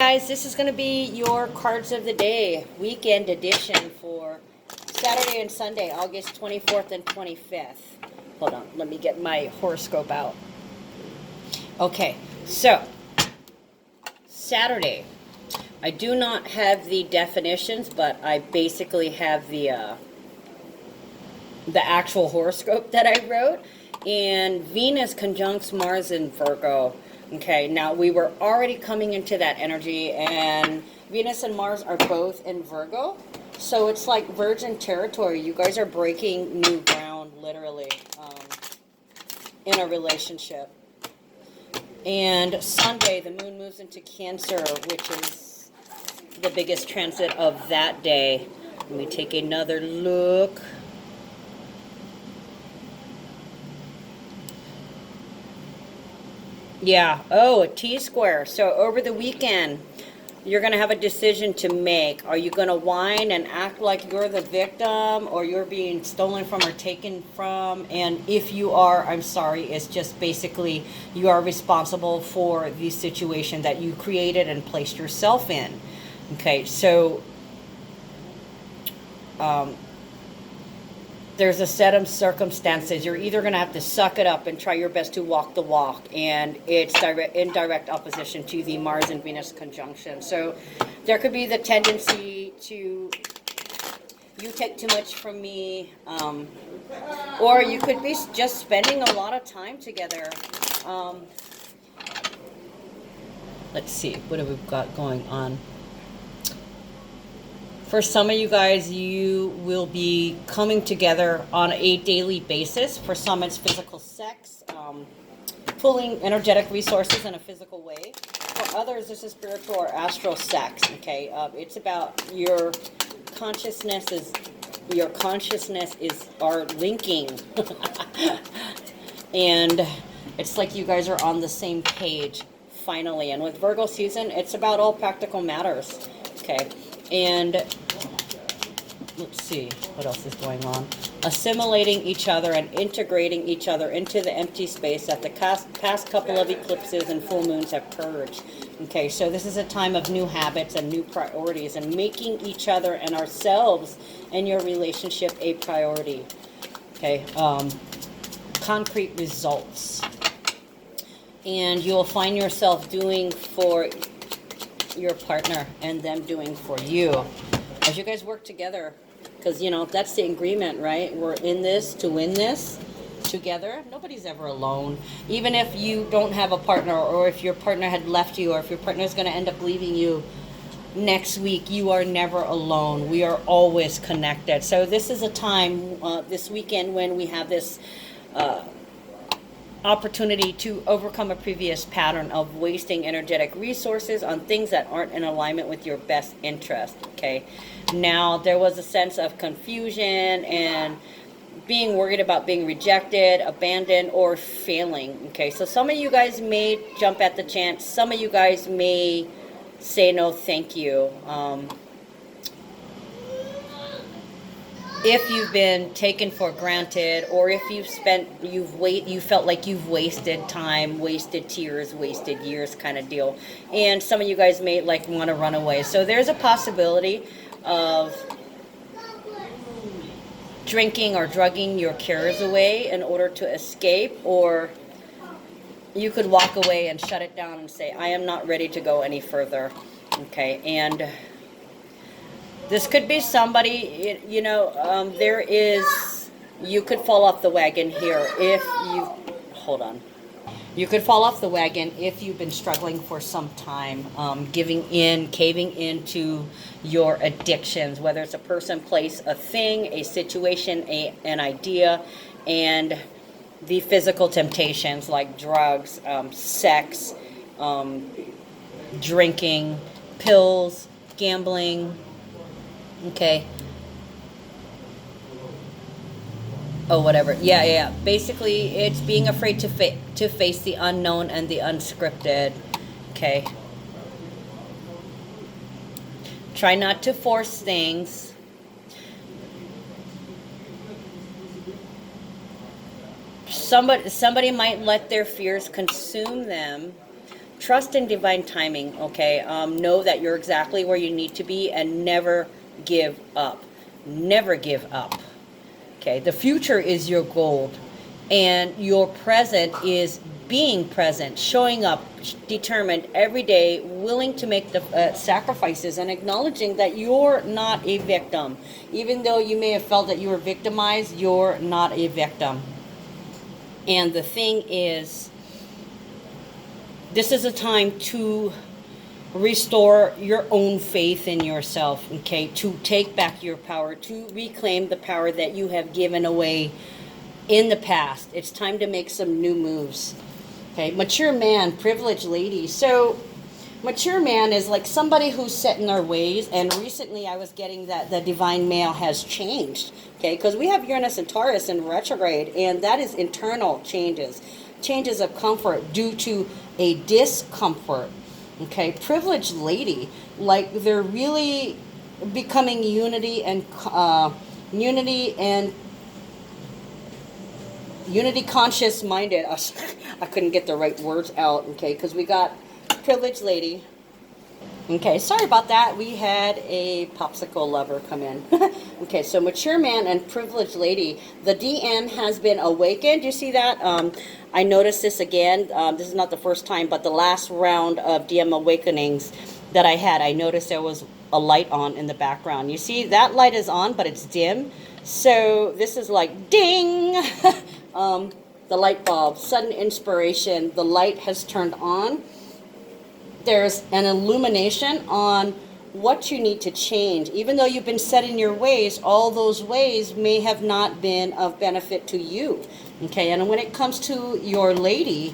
Guys, this is going to be your cards of the day, weekend edition for Saturday and Sunday, August 24th and 25th. Hold on, let me get my horoscope out. Okay, so Saturday, I do not have the definitions, but I basically have the actual horoscope that I wrote. And Venus conjuncts Mars in Virgo. Okay, now we were already coming into that energy, and Venus and Mars are both in Virgo. So it's like virgin territory. You guys are breaking new ground, literally, in a relationship. And Sunday, the moon moves into Cancer, which is the biggest transit of that day. Let me take another look. Yeah. Oh, a T-square. So over the weekend, you're going to have a decision to make. Are you going to whine and act like you're the victim, or you're being stolen from or taken from? And if you are, I'm sorry, it's just basically you are responsible for the situation that you created and placed yourself in. Okay, so there's a set of circumstances. You're either going to have to suck it up and try your best to walk the walk, and it's in direct opposition to the Mars and Venus conjunction. So there could be the tendency to, you take too much from me, or you could be just spending a lot of time together. Let's see, what have we got going on? For some of you guys, you will be coming together on a daily basis. For some, it's physical sex, pulling energetic resources in a physical way. For others, this is spiritual or astral sex. Okay, it's about your consciousnesses. Your consciousness are linking, and it's like you guys are on the same page finally. And with Virgo season, it's about all practical matters. Okay. And let's see, what else is going on? Assimilating each other and integrating each other into the empty space that the past couple of eclipses and full moons have purged. Okay, so this is a time of new habits and new priorities, and making each other and ourselves and your relationship a priority. Okay, concrete results. And you'll find yourself doing for your partner and them doing for you as you guys work together, because you know that's the agreement, right? We're in this to win this together. Nobody's ever alone. Even if you don't have a partner, or if your partner had left you, or if your partner is going to end up leaving you next week, you are never alone. We are always connected. So this is a time this weekend when we have this opportunity to overcome a previous pattern of wasting energetic resources on things that aren't in alignment with your best interest. Okay, now there was a sense of confusion and being worried about being rejected, abandoned, or failing. Okay, so some of you guys may jump at the chance. Some of you guys may say no thank you. If you've been taken for granted, or if you felt like you've wasted time, wasted tears, wasted years kind of deal. And some of you guys may like want to run away. So there's a possibility of drinking or drugging your cares away in order to escape, or you could walk away and shut it down and say, I am not ready to go any further. Okay, and this could be somebody, you know, you could fall off the wagon here if you, hold on. You could fall off the wagon if you've been struggling for some time, caving into your addictions, whether it's a person, place, a thing, a situation, an idea, and the physical temptations like drugs, sex, drinking, pills, gambling. Okay. Oh, whatever. Yeah. Basically, it's being afraid to face the unknown and the unscripted. Okay. Try not to force things. Somebody might let their fears consume them Trust in divine timing, okay? Know that you're exactly where you need to be and never give up. Never give up, okay? The future is your gold, and your present is being present, showing up, determined every day, willing to make the sacrifices, and acknowledging that you're not a victim. Even though you may have felt that you were victimized, you're not a victim. And the thing is, this is a time to restore your own faith in yourself, okay? To take back your power, to reclaim the power that you have given away in the past. It's time to make some new moves, okay? Mature man, privileged lady. So mature man is like somebody who's set in their ways, and recently I was getting that the divine male has changed, okay? Because we have Uranus and Taurus in retrograde, and that is internal changes of comfort due to a discomfort, okay? Privileged lady, like they're really becoming unity conscious minded. I couldn't get the right words out, okay? Because we got privileged lady. Okay, sorry about that. We had a popsicle lover come in. Okay, so mature man and privileged lady. The DM has been awakened. You see that? I noticed this again. This is not the first time, but the last round of DM awakenings that I had, I noticed there was a light on in the background. You see, that light is on, but it's dim. So this is like ding. The light bulb, sudden inspiration. The light has turned on. There's an illumination on what you need to change. Even though you've been set in your ways, all those ways may have not been of benefit to you. Okay, and when it comes to your lady,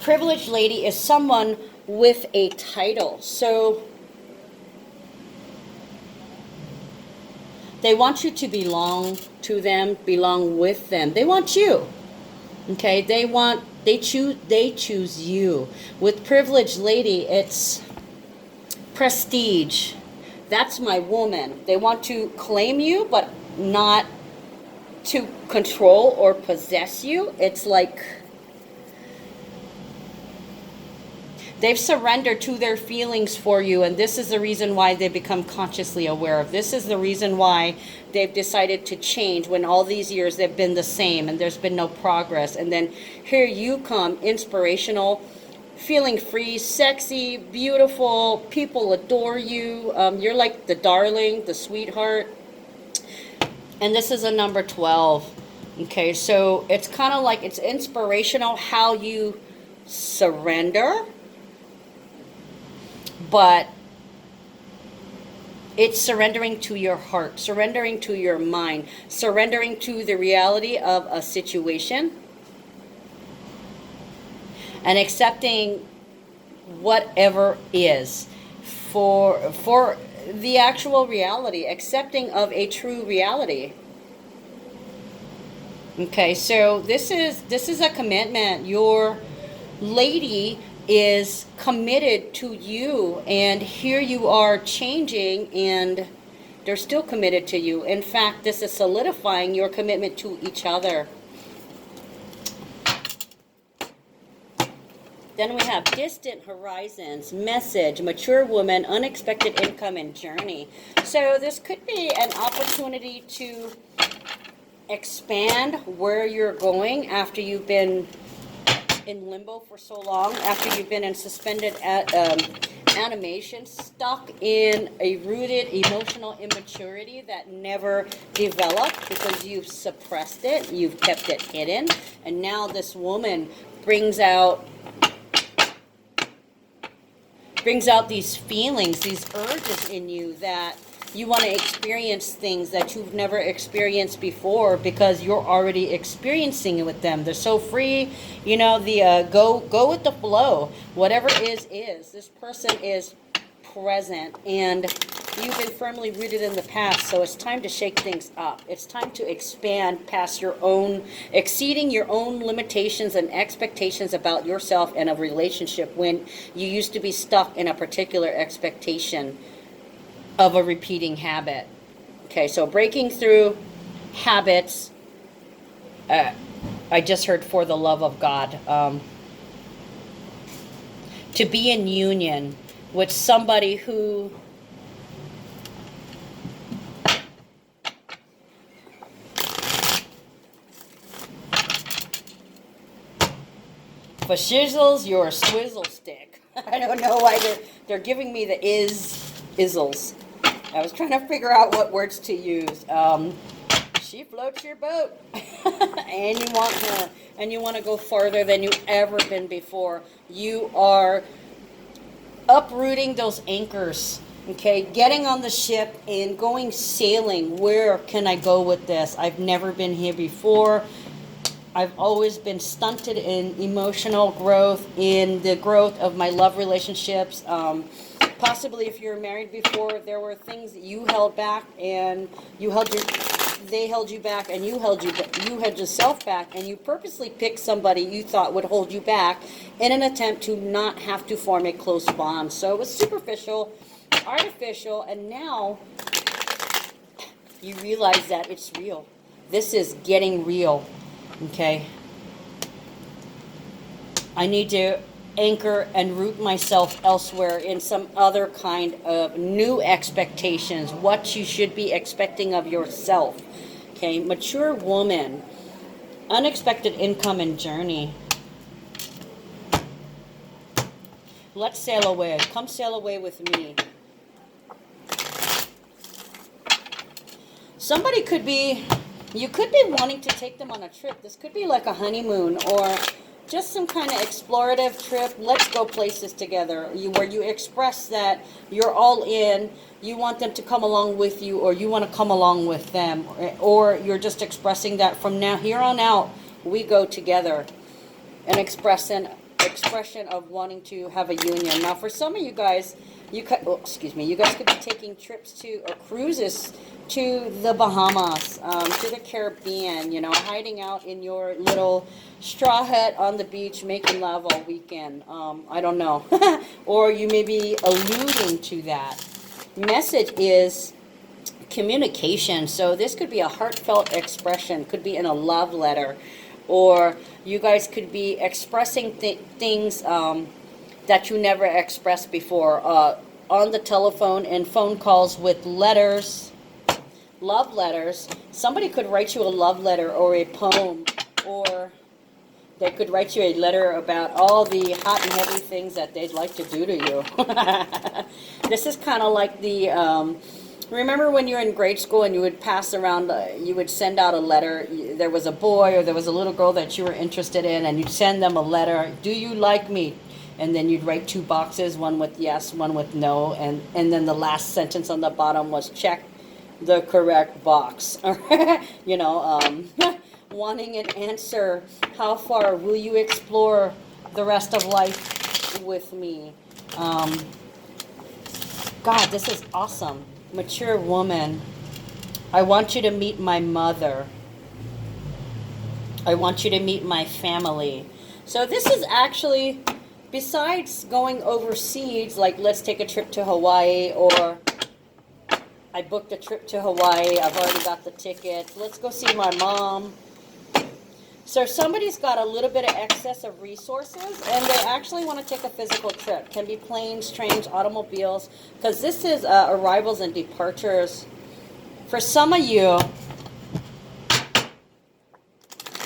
privileged lady is someone with a title. So they want you to belong to them, belong with them. They want you. Okay, they choose you. With privileged lady, it's prestige. That's my woman. They want to claim you, but not to control or possess you. It's like they've surrendered to their feelings for you, and this is the reason why they become consciously aware of. This is the reason why they've decided to change when all these years they've been the same and there's been no progress. And then here you come, inspirational, feeling free, sexy, beautiful, people adore you. You're like the darling, the sweetheart. And this is a number 12. Okay, so it's kind of like it's inspirational how you surrender, but it's surrendering to your heart, surrendering to your mind, surrendering to the reality of a situation, and accepting whatever is for the actual reality, accepting of a true reality. Okay, so this is a commitment. Your lady is committed to you, and here you are changing, and they're still committed to you. In fact, this is solidifying your commitment to each other. Then we have distant horizons, message, mature woman, unexpected income, and journey. So this could be an opportunity to expand where you're going after you've been in limbo for so long, after you've been in suspended animation, stuck in a rooted emotional immaturity that never developed because you've suppressed it, you've kept it hidden, and now this woman brings out these feelings, these urges in you that you want to experience things that you've never experienced before because you're already experiencing it with them. They're so free, you know, the go with the flow. Whatever is. This person is present, and you've been firmly rooted in the past, so it's time to shake things up. It's time to expand past your own, exceeding your own limitations and expectations about yourself and a relationship when you used to be stuck in a particular expectation of a repeating habit. Okay, so breaking through habits. I just heard for the love of God. to be in union with somebody who for shizzles, you're a swizzle stick. I don't know why they're giving me the izzles. I was trying to figure out what words to use. She floats your boat, and you want her, and you want to go farther than you've ever been before. You are uprooting those anchors, okay? Getting on the ship and going sailing. Where can I go with this? I've never been here before. I've always been stunted in emotional growth, in the growth of my love relationships. Possibly if you're married before, there were things that you held back, and they held you back, and you held yourself back, and you purposely picked somebody you thought would hold you back in an attempt to not have to form a close bond. So it was superficial, artificial, and now you realize that it's real. This is getting real. Okay, I need to anchor and root myself elsewhere in some other kind of new expectations, what you should be expecting of yourself. Okay, mature woman, unexpected income and journey. Let's sail away. Come sail away with me. Somebody could be... You could be wanting to take them on a trip. This could be like a honeymoon or just some kind of explorative trip. Let's go places together. Where you express that you're all in. You want them to come along with you, or you want to come along with them. Or you're just expressing that from now here on out, we go together. An expression of wanting to have a union. Now, for some of you guys, you guys could be taking trips to or cruises to the Bahamas, to the Caribbean, you know, hiding out in your little straw hut on the beach making love all weekend. I don't know. Or you may be alluding to that. Message is communication. So this could be a heartfelt expression, could be in a love letter, or you guys could be expressing things that you never expressed before on the telephone and phone calls with letters. Love letters. Somebody could write you a love letter or a poem, or they could write you a letter about all the hot and heavy things that they'd like to do to you. This is kind of like the, remember when you were in grade school and you would pass around, you would send out a letter. There was a boy or there was a little girl that you were interested in, and you'd send them a letter. Do you like me? And then you'd write 2 boxes, one with yes, one with no, and then the last sentence on the bottom was check the correct box. You know, wanting an answer. How far will you explore the rest of life with me? God, this is awesome. Mature woman. I want you to meet my mother. I want you to meet my family. So this is actually, besides going overseas, like let's take a trip to Hawaii, or I booked a trip to Hawaii. I've already got the tickets. Let's go see my mom. So somebody's got a little bit of excess of resources, and they actually want to take a physical trip. Can be planes, trains, automobiles, because this is arrivals and departures. For some of you,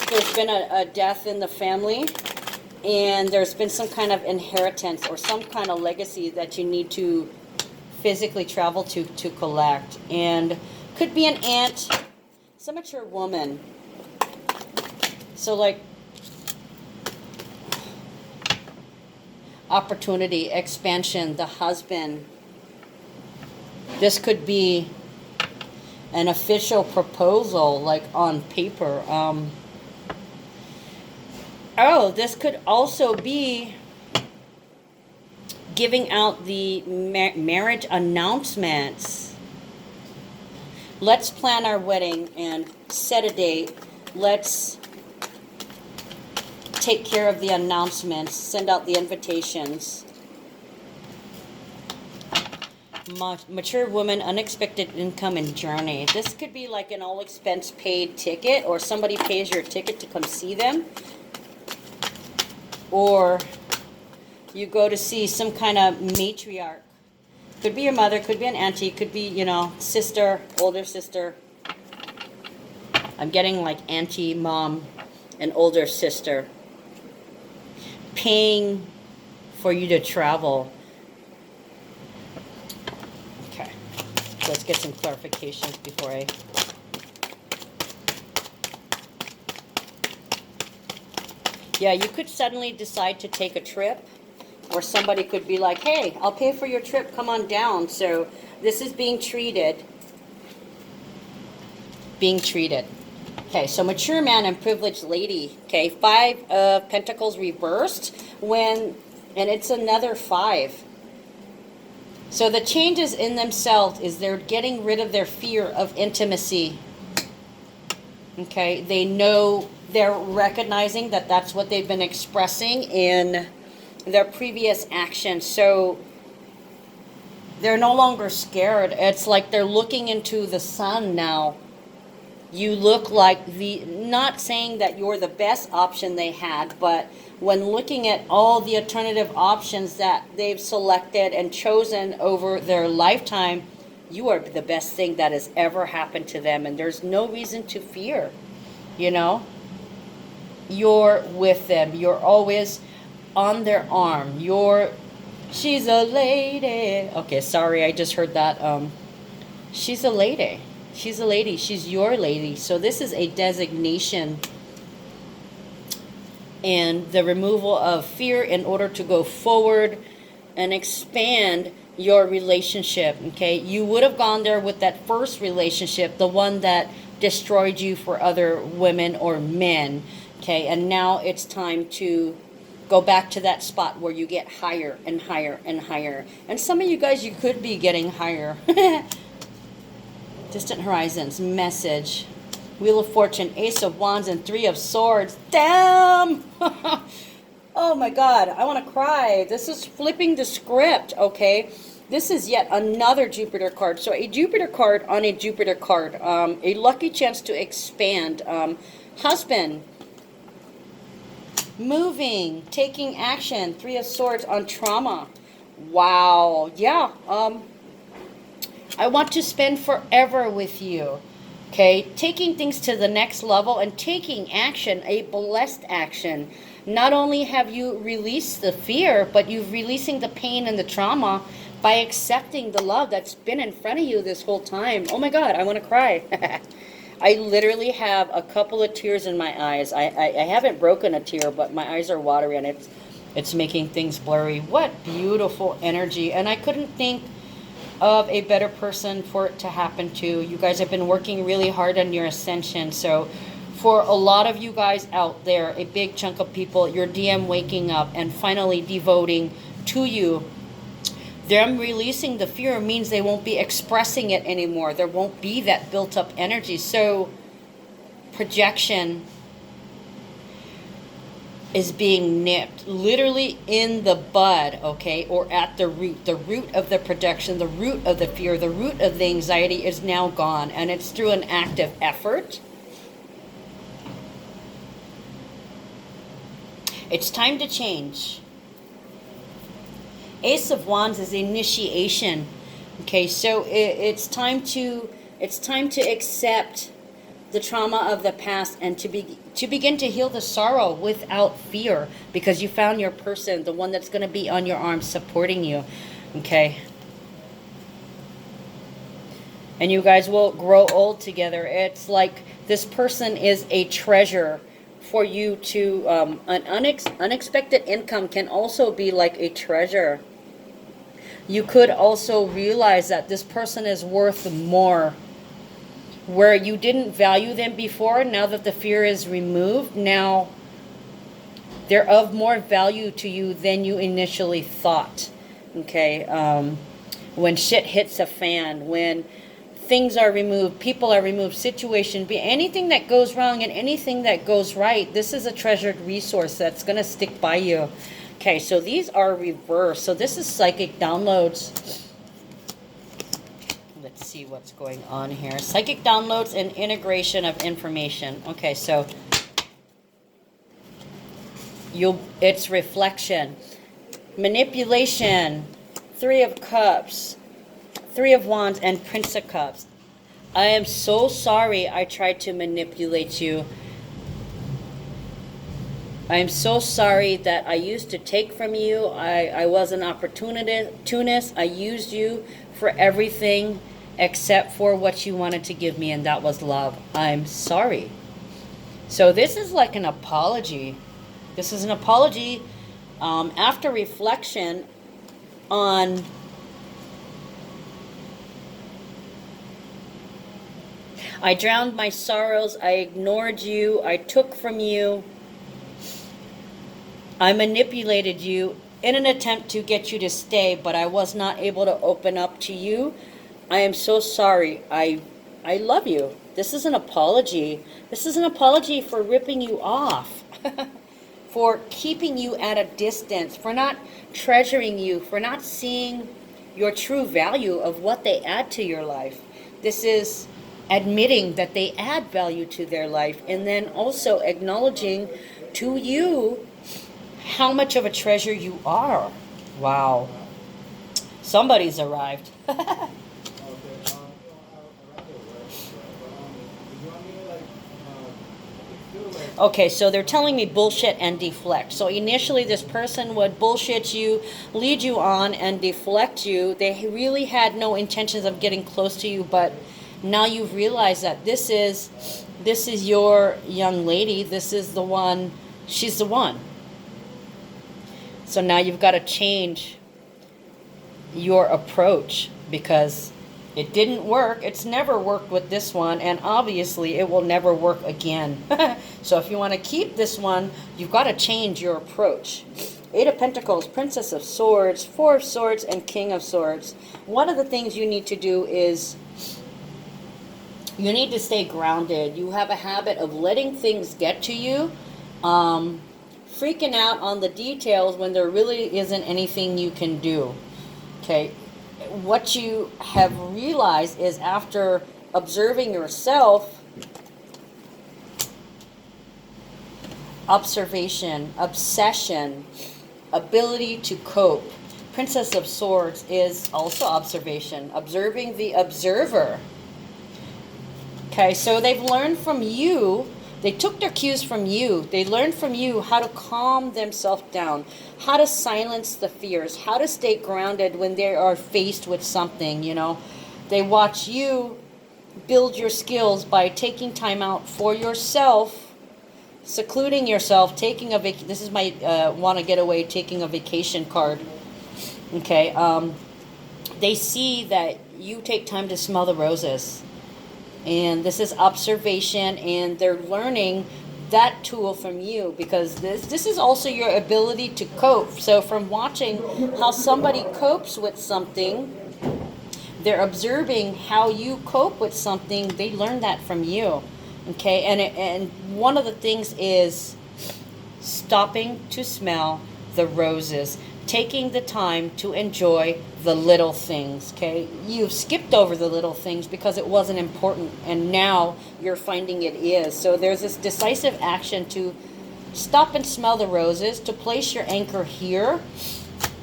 there's been a death in the family, and there's been some kind of inheritance or some kind of legacy that you need to physically travel to collect. And could be an aunt, some mature woman. So like opportunity, expansion, the husband. This could be an official proposal, like on paper. Oh, this could also be giving out the marriage announcements. Let's plan our wedding and set a date. Let's take care of the announcements, send out the invitations. Mature woman, unexpected income and journey. This could be like an all expense paid ticket, or somebody pays your ticket to come see them. Or you go to see some kind of matriarch. Could be your mother, could be an auntie, could be, you know, sister, older sister. I'm getting like auntie, mom, and older sister paying for you to travel. Okay, let's get some clarifications before I... Yeah, you could suddenly decide to take a trip, or somebody could be like, hey, I'll pay for your trip, come on down. So this is being treated. Being treated. Okay, so mature man and privileged lady. Okay, 5 of Pentacles reversed, and it's another 5. So the changes in themselves is they're getting rid of their fear of intimacy. Okay, they know, they're recognizing that that's what they've been expressing in their previous actions. So they're no longer scared. It's like they're looking into the sun now. You look like not saying that you're the best option they had, but when looking at all the alternative options that they've selected and chosen over their lifetime, you are the best thing that has ever happened to them, and there's no reason to fear, you know? You're with them. You're always on their arm. She's a lady. Okay, sorry, I just heard that. She's a lady. She's a lady. She's your lady. So this is a designation and the removal of fear in order to go forward and expand your relationship. Okay, you would have gone there with that first relationship, the one that destroyed you for other women or men. Okay, and now it's time to go back to that spot where you get higher and higher and higher. And some of you guys, you could be getting higher. Distant horizons, message. Wheel of Fortune, Ace of Wands, and 3 of Swords. Damn! Oh my God, I want to cry. This is flipping the script, okay? This is yet another Jupiter card. So a Jupiter card on a Jupiter card. A lucky chance to expand. Husband. Moving. Taking action. 3 of Swords on trauma. Wow. Yeah. I want to spend forever with you. Okay, taking things to the next level and taking action, a blessed action. Not only have you released the fear, but you're releasing the pain and the trauma by accepting the love that's been in front of you this whole time. Oh my God, I want to cry. I literally have a couple of tears in my eyes. I haven't broken a tear, but my eyes are watery and it's making things blurry. What beautiful energy. And I couldn't think of a better person for it to happen to. You guys have been working really hard on your ascension. So for a lot of you guys out there, a big chunk of people, your DM waking up and finally devoting to you. Them releasing the fear means they won't be expressing it anymore. There won't be that built up energy. So projection is being nipped literally in the bud, okay, or at the root of the projection, the root of the fear, the root of the anxiety is now gone, and it's through an active effort. It's time to change. Ace of Wands is initiation. Okay, so it's time to accept the trauma of the past and to begin to heal the sorrow without fear, because you found your person, the one that's going to be on your arm supporting you. Okay, and you guys will grow old together. It's like this person is a treasure for you to an unexpected income can also be like a treasure. You could also realize that this person is worth more. Where you didn't value them before, now that the fear is removed, now they're of more value to you than you initially thought. Okay, when shit hits a fan, when things are removed, people are removed, situation, anything that goes wrong and anything that goes right, this is a treasured resource that's going to stick by you. Okay, so these are reversed. So this is psychic downloads. Let's see what's going on here. Psychic downloads and integration of information. Okay, so it's reflection. Manipulation. Three of Cups. Three of Wands and Prince of Cups. I am so sorry I tried to manipulate you. I am so sorry that I used to take from you. I was an opportunist. I used you for everything except for what you wanted to give me, and that was love. I'm sorry. So this is like an apology. This is an apology after reflection on I drowned my sorrows, I ignored you, I took from you, I manipulated you in an attempt to get you to stay, but I was not able to open up to you. I am so sorry. I love you. This is an apology. This is an apology for ripping you off, for keeping you at a distance, for not treasuring you, for not seeing your true value of what they add to your life. This is admitting that they add value to their life, and then also acknowledging to you how much of a treasure you are. Wow. Somebody's arrived. Okay, so they're telling me bullshit and deflect. So initially this person would bullshit you, lead you on, and deflect you. They really had no intentions of getting close to you, but now you've realized that this is your young lady. This is the one. She's the one. So now you've got to change your approach because it didn't work. It's never worked with this one, and obviously it will never work again. So if you want to keep this one, you've got to change your approach. Eight of Pentacles, Princess of Swords, Four of Swords, and King of Swords. One of the things you need to do is you need to stay grounded. You have a habit of letting things get to you, freaking out on the details when there really isn't anything you can do. Okay, what you have realized is after observing yourself, observation, obsession, ability to cope. Princess of Swords is also observation, observing the observer. Okay, so they've learned from you. They took their cues from you. They learned from you how to calm themselves down, how to silence the fears, how to stay grounded when they are faced with something, you know. They watch you build your skills by taking time out for yourself, secluding yourself, taking a vacation. This is my want to get away, taking a vacation card. Okay, they see that you take time to smell the roses. And this is observation, and they're learning that tool from you because this is also your ability to cope. So from watching how somebody copes with something, they're observing how you cope with something. They learn that from you. Okay, and one of the things is stopping to smell the roses, taking the time to enjoy the little things. Okay, you've skipped over the little things because it wasn't important, and now you're finding it is. So there's this decisive action to stop and smell the roses, to place your anchor here,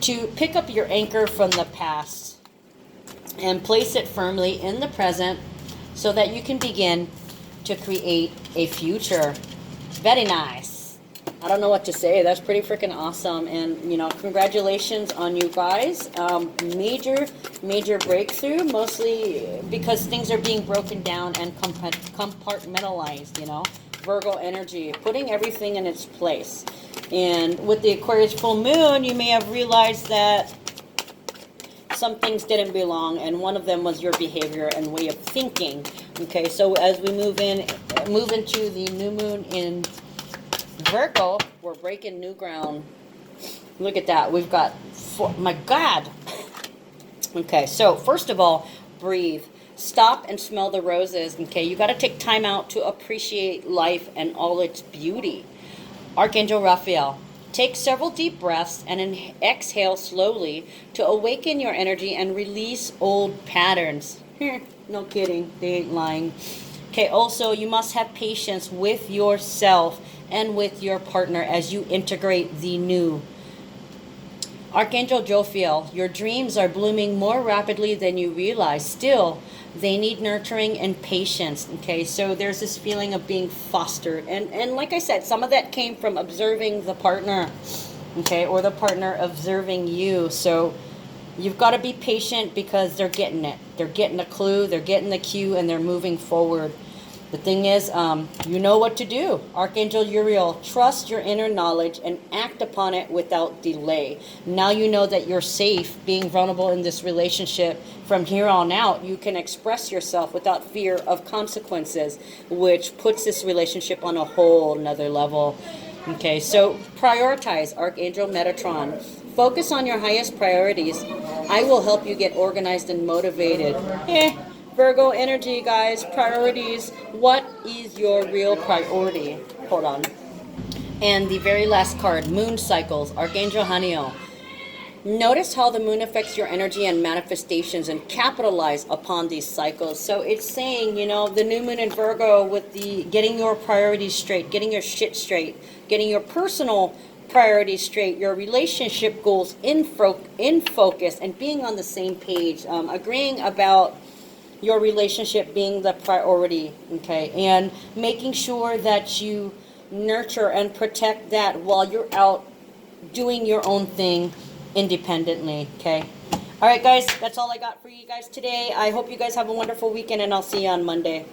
to pick up your anchor from the past and place it firmly in the present so that you can begin to create a future. Very nice. I don't know what to say. That's pretty freaking awesome. And, you know, congratulations on you guys. Major breakthrough, mostly because things are being broken down and compartmentalized, you know. Virgo energy, putting everything in its place. And with the Aquarius full moon, you may have realized that some things didn't belong, and one of them was your behavior and way of thinking. Okay, so as we move into the new moon in Virgo, we're breaking new ground. Look at that. We've got my God. Okay, so first of all, breathe. Stop and smell the roses. Okay, you got to take time out to appreciate life and all its beauty. Archangel Raphael, take several deep breaths and exhale slowly to awaken your energy and release old patterns. No kidding, they ain't lying. Okay, also, you must have patience with yourself and with your partner as you integrate the new. Archangel Jophiel, your dreams are blooming more rapidly than you realize. Still, they need nurturing and patience. Okay, so there's this feeling of being fostered. And like I said, some of that came from observing the partner, okay, or the partner observing you. So you've got to be patient because they're getting it. They're getting the clue, they're getting the cue, and they're moving forward. The thing is, you know what to do. Archangel Uriel, trust your inner knowledge and act upon it without delay. Now you know that you're safe being vulnerable in this relationship. From here on out, you can express yourself without fear of consequences, which puts this relationship on a whole nother level. Okay, so prioritize, Archangel Metatron. Focus on your highest priorities. I will help you get organized and motivated. Virgo energy, guys, priorities. What is your real priority? Hold on. And the very last card, moon cycles, Archangel Haniel. Notice how the moon affects your energy and manifestations and capitalize upon these cycles. So it's saying, you know, the new moon in Virgo with the getting your priorities straight, getting your shit straight, getting your personal priorities straight, your relationship goals in focus, and being on the same page, agreeing about your relationship being the priority, okay, and making sure that you nurture and protect that while you're out doing your own thing independently, okay. All right, guys, that's all I got for you guys today. I hope you guys have a wonderful weekend, and I'll see you on Monday.